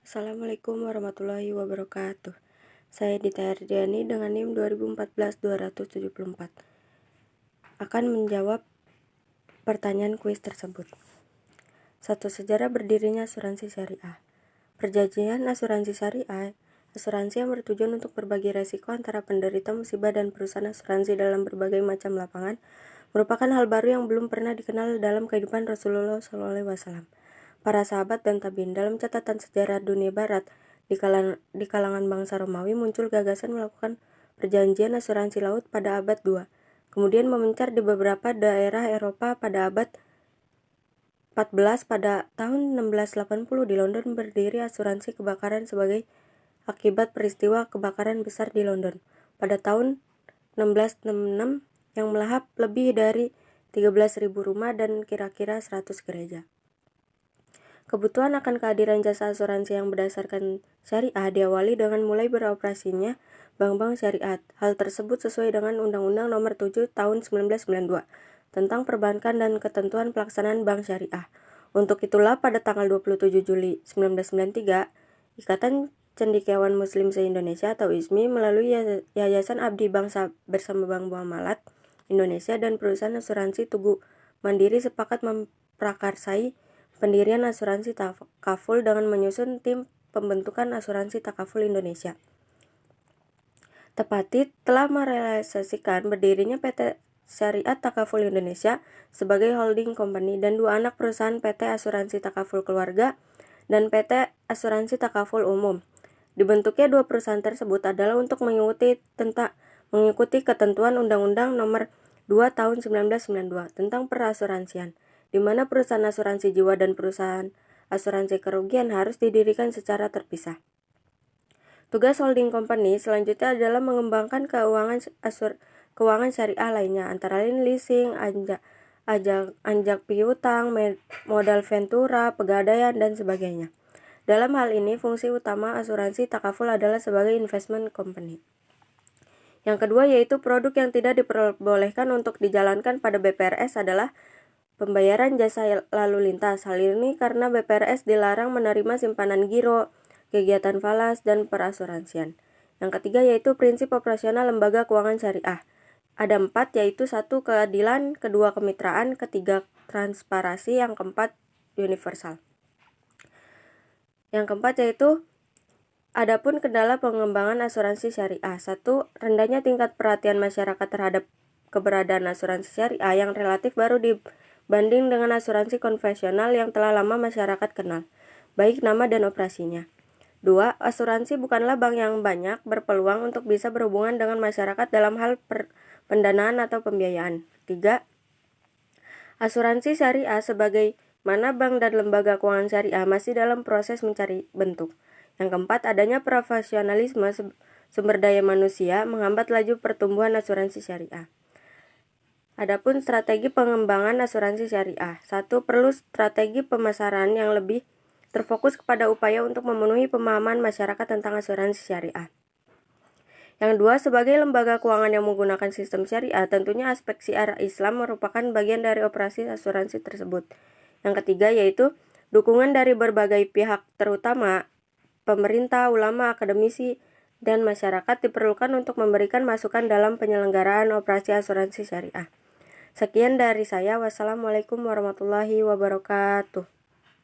Assalamualaikum warahmatullahi wabarakatuh. Saya Dita Ardiani dengan NIM 2014-274 akan menjawab pertanyaan kuis tersebut. 1. Sejarah berdirinya asuransi syariah. Perjanjian asuransi syariah, asuransi yang bertujuan untuk berbagi resiko antara penderita musibah dan perusahaan asuransi dalam berbagai macam lapangan, merupakan hal baru yang belum pernah dikenal dalam kehidupan Rasulullah SAW. Para sahabat dan tabiin dalam catatan sejarah dunia barat di kalangan bangsa Romawi muncul gagasan melakukan perjanjian asuransi laut pada abad 2. Kemudian memencar di beberapa daerah Eropa pada abad 14. Pada tahun 1680 di London berdiri asuransi kebakaran sebagai akibat peristiwa kebakaran besar di London pada tahun 1666 yang melahap lebih dari 13.000 rumah dan kira-kira 100 gereja. Kebutuhan akan kehadiran jasa asuransi yang berdasarkan syariah diawali dengan mulai beroperasinya bank-bank syariat. Hal tersebut sesuai dengan Undang-Undang Nomor 7 Tahun 1992 tentang Perbankan dan Ketentuan Pelaksanaan Bank Syariah. Untuk itulah pada tanggal 27 Juli 1993, Ikatan Cendekiawan Muslim se-Indonesia atau ISMI melalui Yayasan Abdi Bangsa bersama Bank Muamalat Indonesia dan perusahaan asuransi Tugu Mandiri sepakat memprakarsai pendirian asuransi takaful dengan menyusun tim pembentukan asuransi takaful Indonesia. Tepati telah merealisasikan berdirinya PT Syariat Takaful Indonesia sebagai holding company dan dua anak perusahaan PT Asuransi Takaful Keluarga dan PT Asuransi Takaful Umum. Dibentuknya dua perusahaan tersebut adalah untuk mengikuti ketentuan Undang-Undang Nomor 2 Tahun 1992 tentang perasuransian, di mana perusahaan asuransi jiwa dan perusahaan asuransi kerugian harus didirikan secara terpisah. Tugas holding company selanjutnya adalah mengembangkan keuangan syariah lainnya, antara lain leasing, anjak piutang, modal ventura, pegadaian, dan sebagainya. Dalam hal ini, fungsi utama asuransi takaful adalah sebagai investment company. Yang kedua yaitu produk yang tidak diperbolehkan untuk dijalankan pada BPRS adalah pembayaran jasa lalu lintas. Hal ini karena BPRS dilarang menerima simpanan giro, kegiatan falas, dan perasuransian. Yang ketiga yaitu prinsip operasional lembaga keuangan syariah. Ada 4 yaitu 1. Keadilan, 2. Kemitraan, 3. Transparansi, yang keempat universal. Yang keempat yaitu adapun kendala pengembangan asuransi syariah. 1. Rendahnya tingkat perhatian masyarakat terhadap keberadaan asuransi syariah yang relatif baru dibanding dengan asuransi konvensional yang telah lama masyarakat kenal, baik nama dan operasinya. 2. Asuransi bukanlah bank yang banyak berpeluang untuk bisa berhubungan dengan masyarakat dalam hal pendanaan atau pembiayaan. 3. Asuransi syariah sebagai mana bank dan lembaga keuangan syariah masih dalam proses mencari bentuk. Yang keempat, adanya profesionalisme sumber daya manusia menghambat laju pertumbuhan asuransi syariah. Adapun strategi pengembangan asuransi syariah. 1. Perlu strategi pemasaran yang lebih terfokus kepada upaya untuk memenuhi pemahaman masyarakat tentang asuransi syariah. Yang 2, sebagai lembaga keuangan yang menggunakan sistem syariah, tentunya aspek syiar Islam merupakan bagian dari operasi asuransi tersebut. Yang ketiga yaitu dukungan dari berbagai pihak terutama pemerintah, ulama, akademisi, dan masyarakat diperlukan untuk memberikan masukan dalam penyelenggaraan operasi asuransi syariah. Sekian dari saya. Wassalamualaikum warahmatullahi wabarakatuh.